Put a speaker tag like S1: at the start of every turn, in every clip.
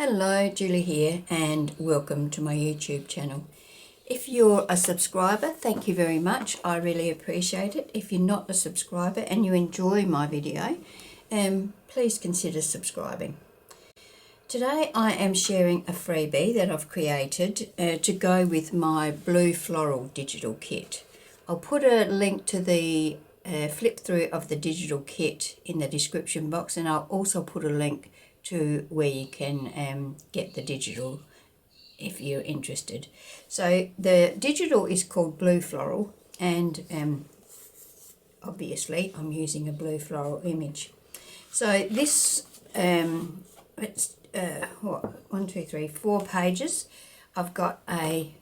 S1: Hello, Julie here, and welcome to my YouTube channel. If you're a subscriber, thank you very much. I really appreciate it. If you're not a subscriber and you enjoy my video, please consider subscribing. Today I am sharing a freebie that I've created to go with my Blue Floral digital kit. I'll put a link to the flip through of the digital kit in the description box, and I'll also put a link to where you can get the digital if you're interested. So the digital is called Blue Floral, and obviously I'm using a Blue Floral image. So this it's 4 pages. I've got a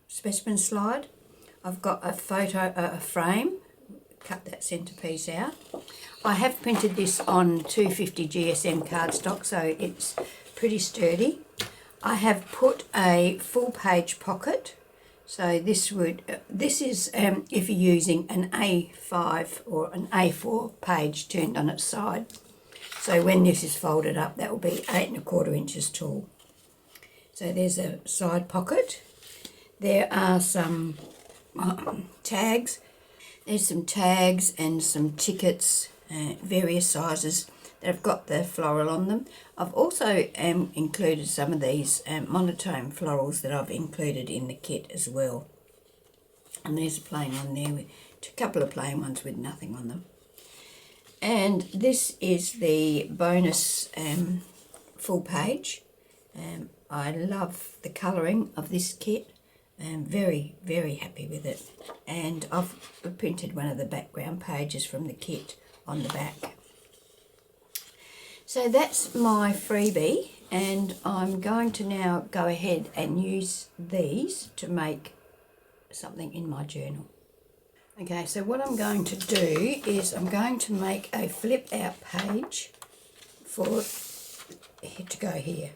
S1: specimen slide. I've got a a frame, cut that centerpiece out. I have printed this on 250 GSM cardstock, so it's pretty sturdy. I have put a full page pocket. So this is if you're using an A5 or an A4 page turned on its side. So when this is folded up, that will be 8 1/4 inches tall. So there's a side pocket. There are some tags. There's some tags and some tickets, various sizes that have got the floral on them. I've also included some of these monotone florals that I've included in the kit as well. And there's a plain one there, with a couple of plain ones with nothing on them. And this is the bonus full page. I love the colouring of this kit. I'm very, very happy with it. And I've printed one of the background pages from the kit on the back. So that's my freebie, and I'm going to now go ahead and use these to make something in my journal. Okay, so what I'm going to do is I'm going to make a flip out page for it to go here.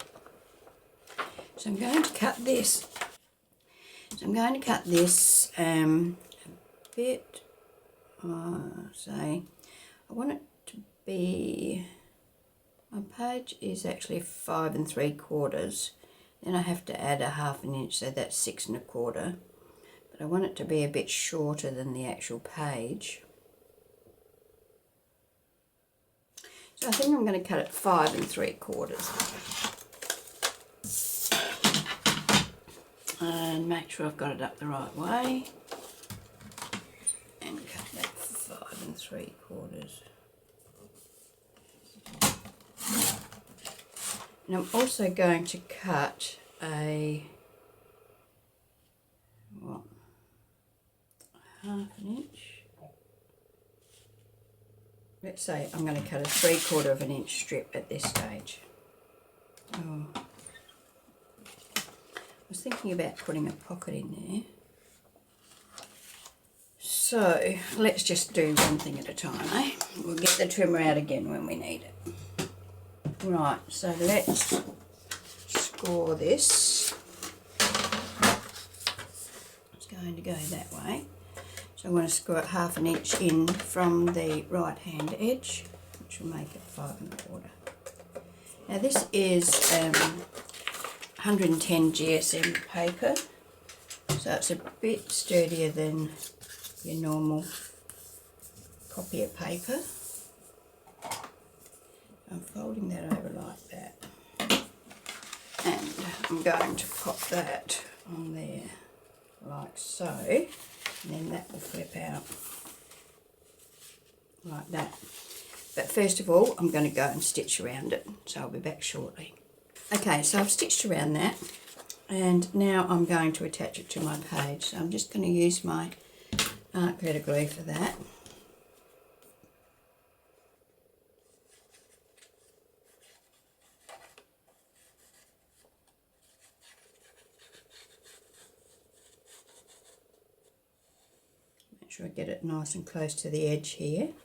S1: So I'm going to cut this. So I'm going to cut this a bit, say, I want it to be, my page is actually 5 3/4, then I have to add a 1/2 inch, so that's 6 1/4, but I want it to be a bit shorter than the actual page. So I think I'm going to cut it 5 3/4. And make sure I've got it up the right way, and cut that 5 3/4. And I'm also going to cut a 1/2 inch. Let's say I'm going to cut a 3/4 inch strip at this stage. Oh. I was thinking about putting a pocket in there. So let's just do one thing at a time, eh? We'll get the trimmer out again when we need it. Right, so let's score this. It's going to go that way. So I want to score it 1/2 inch in from the right hand edge, which will make it 5 1/4. Now this is 110 GSM paper, so it's a bit sturdier than your normal copier paper. I'm folding that over like that, and I'm going to pop that on there like so, and then that will flip out like that. But first of all, I'm going to go and stitch around it, so I'll be back shortly. Okay, so I've stitched around that, and now I'm going to attach it to my page. So I'm just going to use my art glitter glue for that. Make sure I get it nice and close to the edge here.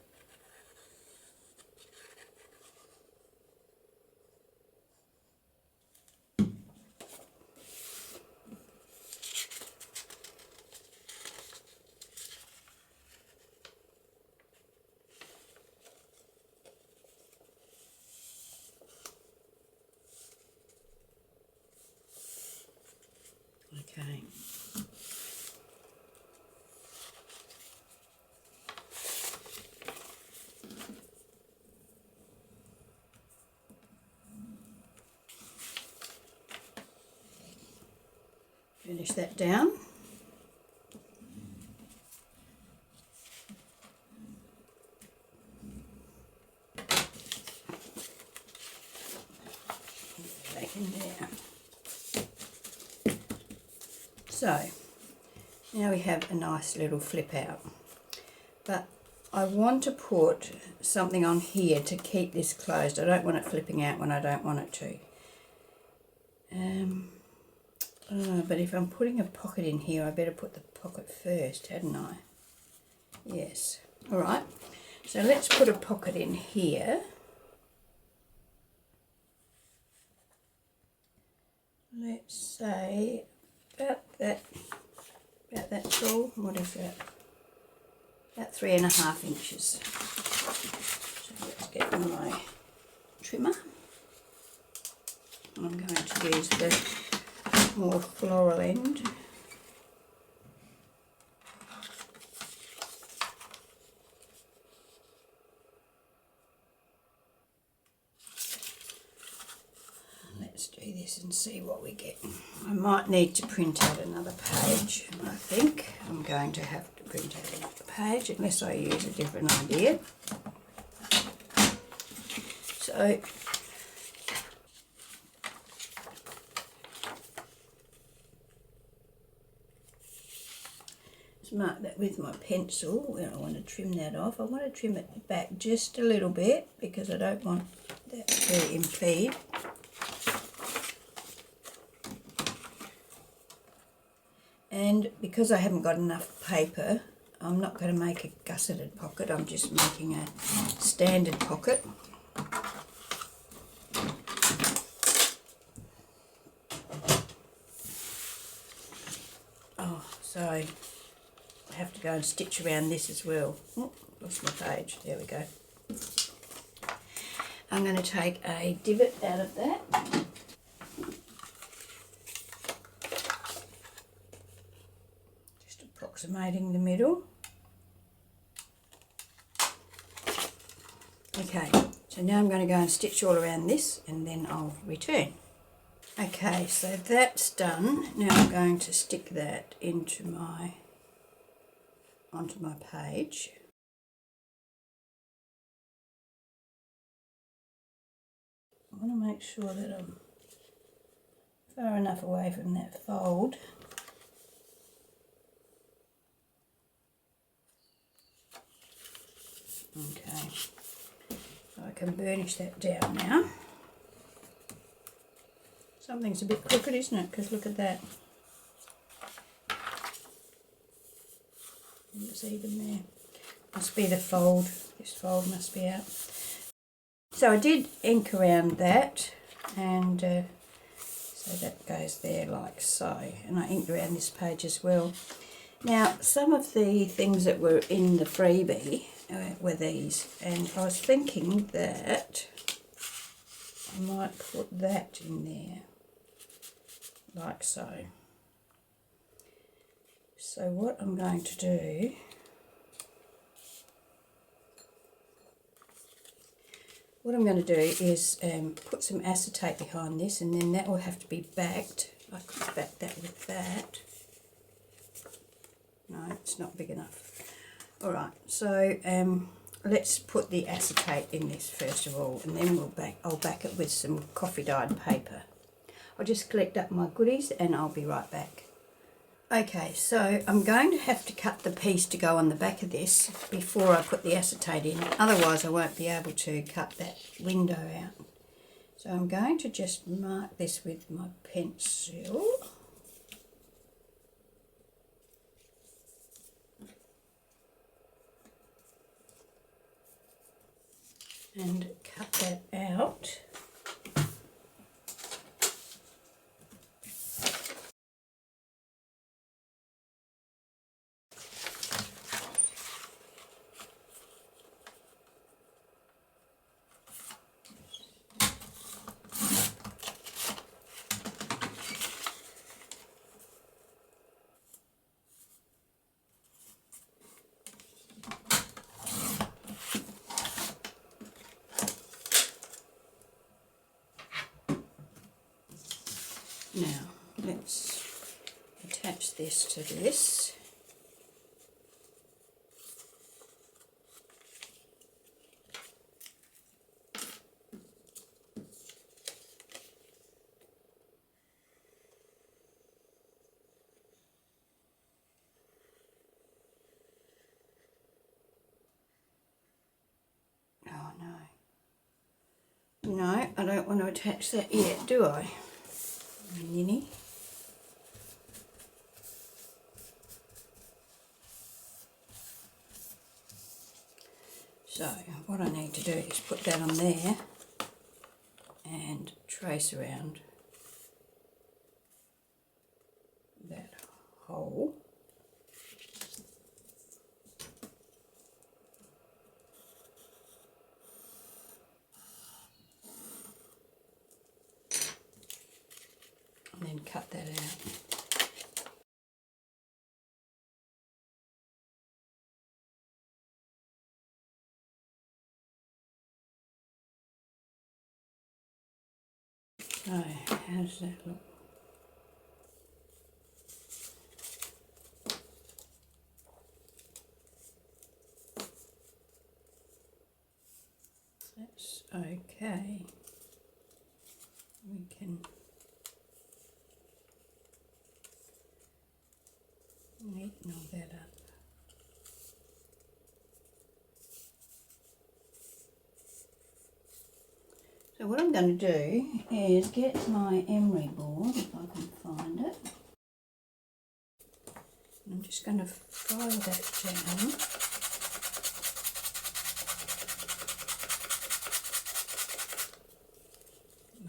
S1: Finish that down. Back in there. So now we have a nice little flip out, but I want to put something on here to keep this closed. I don't want it flipping out when I don't want it to. But if I'm putting a pocket in here, I better put the pocket first, hadn't I? Yes. All right. So let's put a pocket in here. Let's say about that tall. What is that? About 3.5 inches. So let's get my trimmer. I'm going to use the more floral end. Let's do this and see what we get. I might need to print out another page. I think I'm going to have to print out another page unless I use a different idea. So mark that with my pencil where I want to trim that off. I want to trim it back just a little bit because I don't want that to impede. And because I haven't got enough paper, I'm not going to make a gusseted pocket, I'm just making a standard pocket. Oh, so I have to go and stitch around this as well. Oh, lost my page. There we go. I'm going to take a divot out of that. Just approximating the middle. Okay, so now I'm going to go and stitch all around this and then I'll return. Okay, so that's done. Now I'm going to stick that onto my page. I want to make sure that I'm far enough away from that fold. Okay, so I can burnish that down now. Something's a bit crooked, isn't it? Because look at that. It's even there. Must be the fold. This fold must be out. So I did ink around that, and so that goes there like so. And I inked around this page as well. Now, some of the things that were in the freebie were these, and I was thinking that I might put that in there, like so. So what I'm going to do, is put some acetate behind this, and then that will have to be backed. I could back that with that. No, it's not big enough. Alright, so let's put the acetate in this first of all, and then I'll back it with some coffee dyed paper. I'll just collect up my goodies and I'll be right back. Okay, so I'm going to have to cut the piece to go on the back of this before I put the acetate in, otherwise I won't be able to cut that window out. So I'm going to just mark this with my pencil. And cut that out. Now, let's attach this to this. Oh no. No, I don't want to attach that yet, do I? Ninny. So what I need to do is put that on there and trace around that hole. And then cut that out. So, how does that look? That's okay. We can neaten all that up. So what I'm going to do is get my emery board, if I can find it. I'm just going to file that down.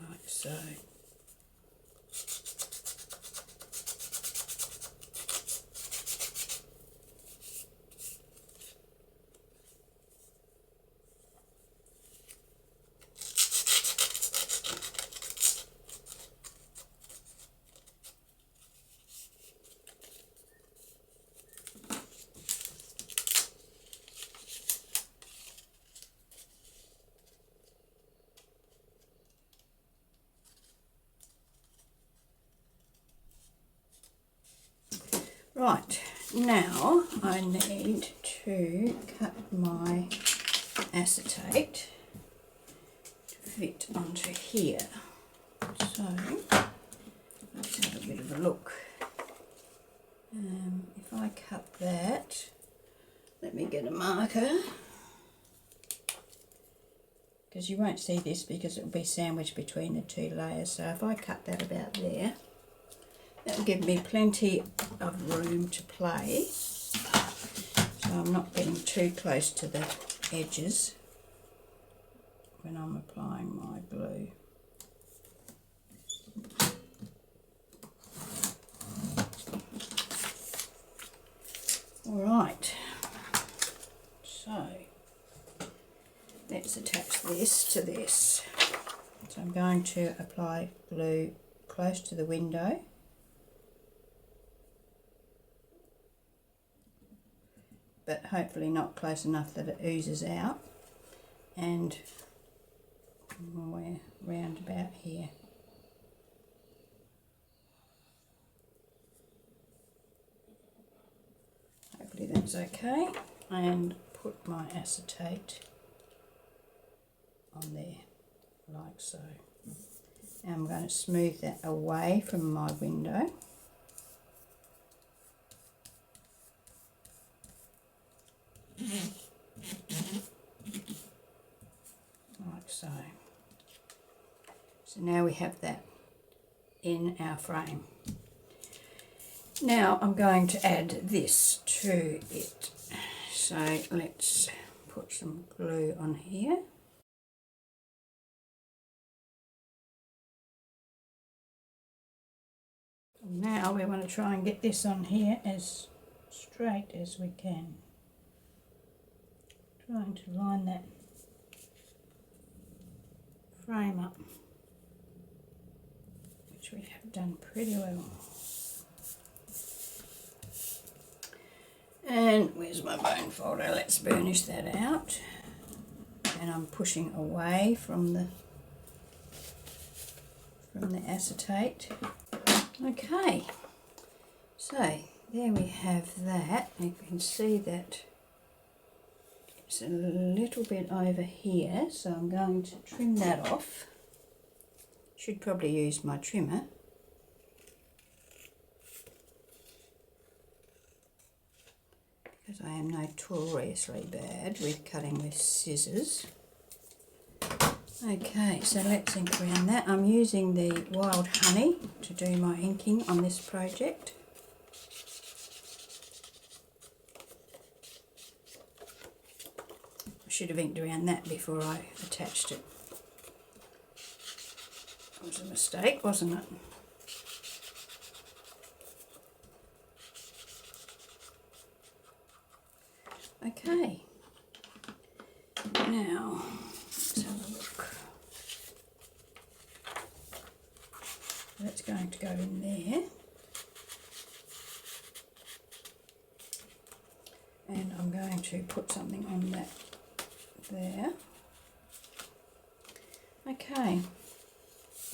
S1: Like so. Right, now I need to cut my acetate to fit onto here. So let's have a bit of a look. If I cut that, let me get a marker, because you won't see this because it will be sandwiched between the two layers. So if I cut that about there, that will give me plenty of room to play, so I'm not getting too close to the edges when I'm applying my glue. Alright, so let's attach this to this. So I'm going to apply glue close to the window. But hopefully not close enough that it oozes out, and we're round about here. Hopefully that's okay, and put my acetate on there like so. And I'm going to smooth that away from my window. Like so. So now we have that in our frame. Now I'm going to add this to it. So let's put some glue on here. Now we want to try and get this on here as straight as we can. Trying to line that frame up, which we have done pretty well. And where's my bone folder? Let's burnish that out. And I'm pushing away from the acetate. Okay, So there we have that. You can see that it's a little bit over here, so I'm going to trim that off. Should probably use my trimmer. Because I am notoriously bad with cutting with scissors. Okay, so let's ink around that. I'm using the wild honey to do my inking on this project. I should have inked around that before I attached it. That was a mistake, wasn't it? Okay, now let's have a look. That's going to go in there. And I'm going to put something on that there. Okay,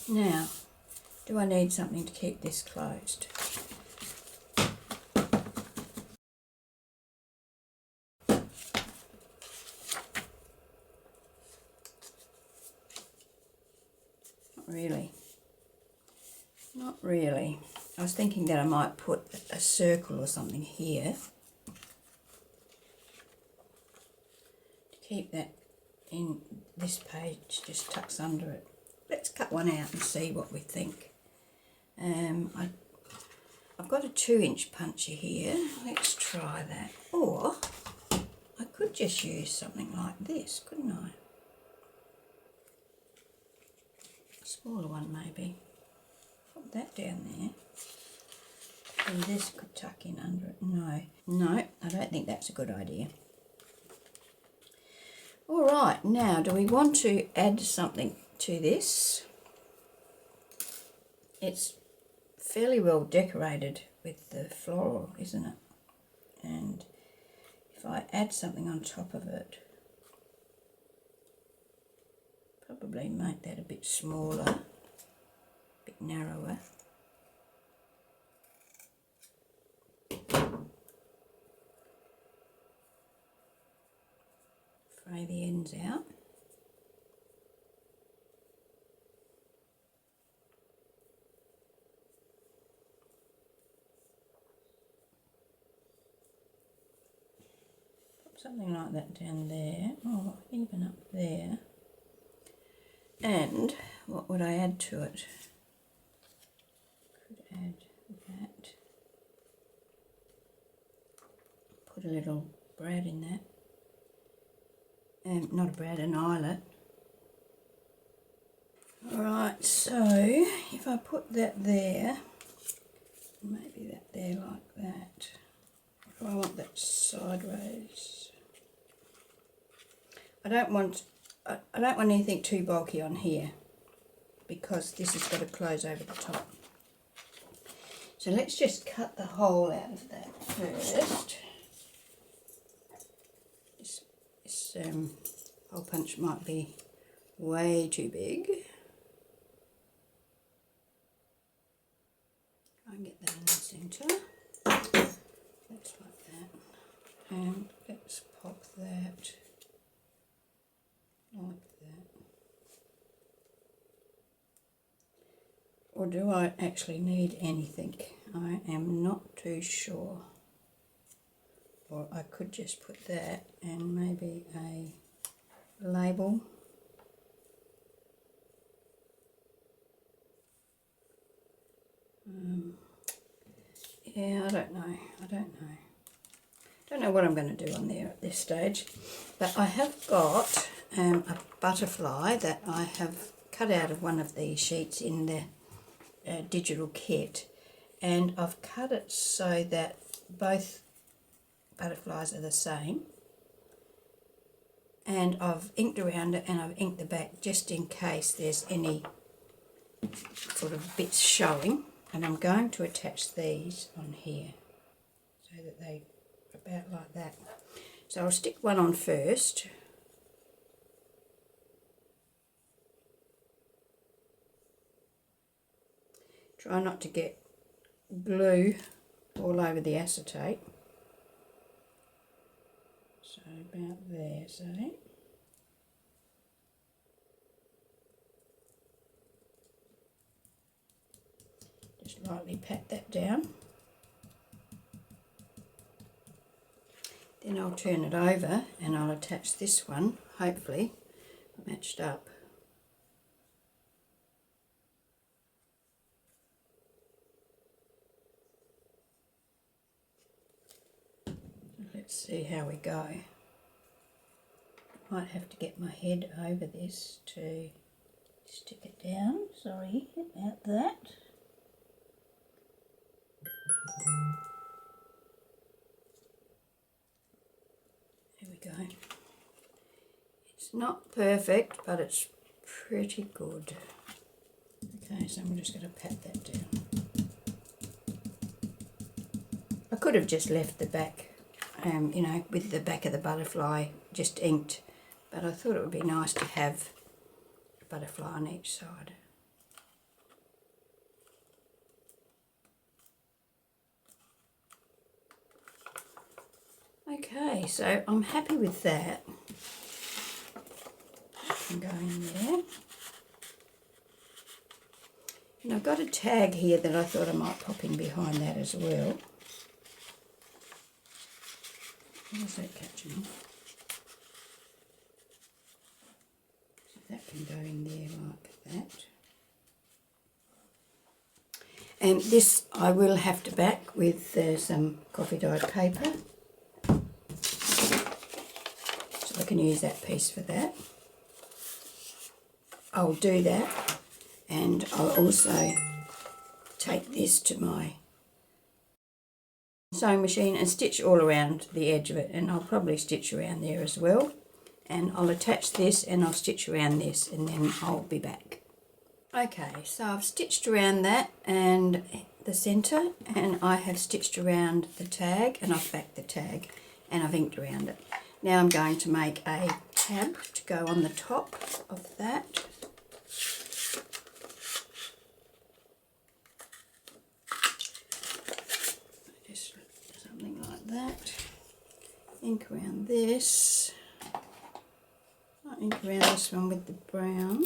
S1: now do I need something to keep this closed? Not really. Not really. I was thinking that I might put a circle or something here to keep that in. This page just tucks under it. Let's cut one out and see what we think. I've got a 2-inch puncher here. Let's try that. Or I could just use something like this, couldn't I? A smaller one maybe. Put that down there. And this could tuck in under it. No, I don't think that's a good idea. All right, now do we want to add something to this? It's fairly well decorated with the floral, isn't it? And if I add something on top of it, probably make that a bit smaller, a bit narrower. Fray the ends out. Put something like that down there, or even up there. And what would I add to it? Could add that. Put a little brad in that. Not a brad, an eyelet. Alright, so if I put that there, maybe that there like that. If I want that sideways. I don't want anything too bulky on here because this has got to close over the top. So let's just cut the hole out of that first. This hole punch might be way too big. Try and get that in the centre. That's like that. And let's pop that like that. Or do I actually need anything? I am not too sure. Or I could just put that and maybe a label. Yeah, I don't know. Don't know what I'm going to do on there at this stage. But I have got a butterfly that I have cut out of one of these sheets in the digital kit. And I've cut it so that both butterflies are the same, and I've inked around it and I've inked the back just in case there's any sort of bits showing, and I'm going to attach these on here so that they about like that. So I'll stick one on first. Try not to get glue all over the acetate. So about there, see? Just lightly pat that down. Then I'll turn it over and I'll attach this one, hopefully matched up. Let's see how we go. Might have to get my head over this to stick it down. Sorry about that. There we go. It's not perfect, but it's pretty good. Okay, so I'm just going to pat that down. I could have just left the back, you know, with the back of the butterfly just inked, but I thought it would be nice to have a butterfly on each side. Okay, so I'm happy with that. That can go in there. And I've got a tag here that I thought I might pop in behind that as well. How's that catching? So that can go in there like that. And this I will have to back with some coffee dyed paper. So I can use that piece for that. I'll do that, and I'll also take this to my sewing machine and stitch all around the edge of it, and I'll probably stitch around there as well, and I'll attach this and I'll stitch around this, and then I'll be back. Okay, so I've stitched around that and the centre, and I have stitched around the tag, and I've backed the tag and I've inked around it. Now I'm going to make a tab to go on the top of that. Just something like that. Ink around this. I'll ink around this one with the brown.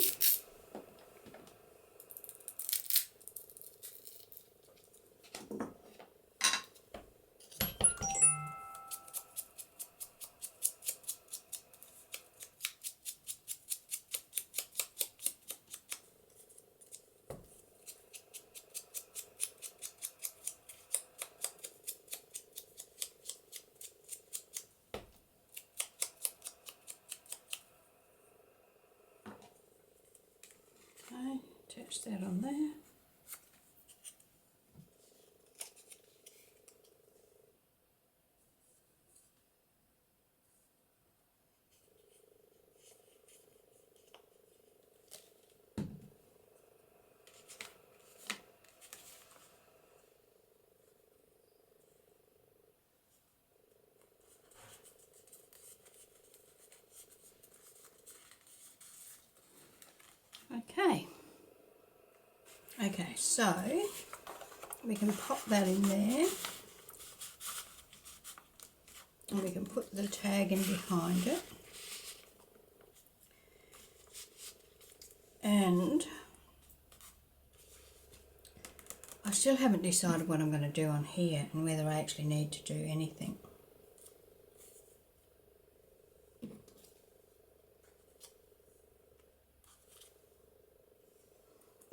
S1: Attach that on there. Okay, so we can pop that in there, and we can put the tag in behind it, and I still haven't decided what I'm going to do on here and whether I actually need to do anything.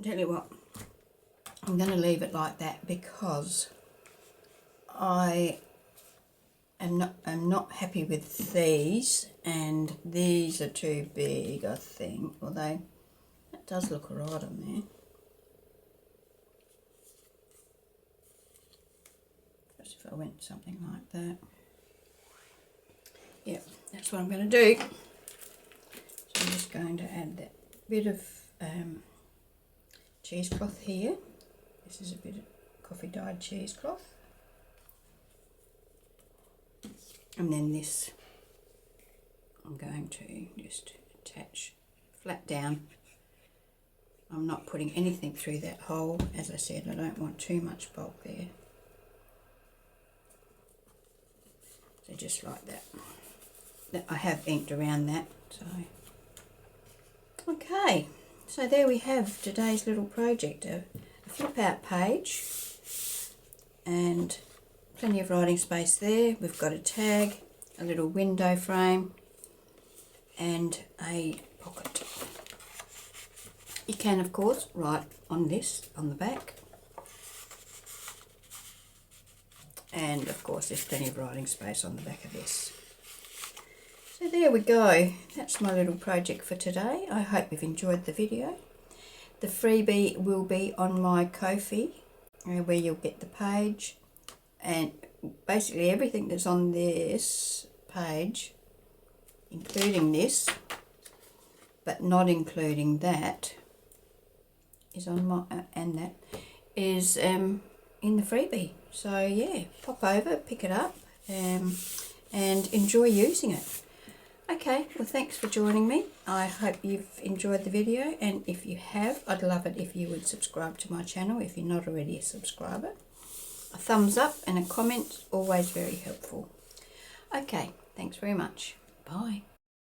S1: Tell you what, I'm going to leave it like that because I am not happy with these, and these are too big, I think, although that does look alright on there. Just if I went something like that. Yep, that's what I'm going to do. So I'm just going to add that bit of cheesecloth here. This is a bit of coffee dyed cheesecloth, and then this I'm going to just attach flat down. I'm not putting anything through that hole. As I said, I don't want too much bulk there. just like that. I have inked around that, so okay. So there we have today's little project, a flip out page and plenty of writing space there. We've got a tag, a little window frame and a pocket. You can of course write on this on the back, and of course there's plenty of writing space on the back of this. So there we go, that's my little project for today. I hope you've enjoyed the video. The freebie will be on my Ko-fi, where you'll get the page and basically everything that's on this page, including this, but not including that, is on my, and that is in the freebie. So yeah, pop over, pick it up and enjoy using it. Okay, well thanks for joining me. I hope you've enjoyed the video, and if you have, I'd love it if you would subscribe to my channel if you're not already a subscriber. A thumbs up and a comment, always very helpful. Okay, thanks very much. Bye.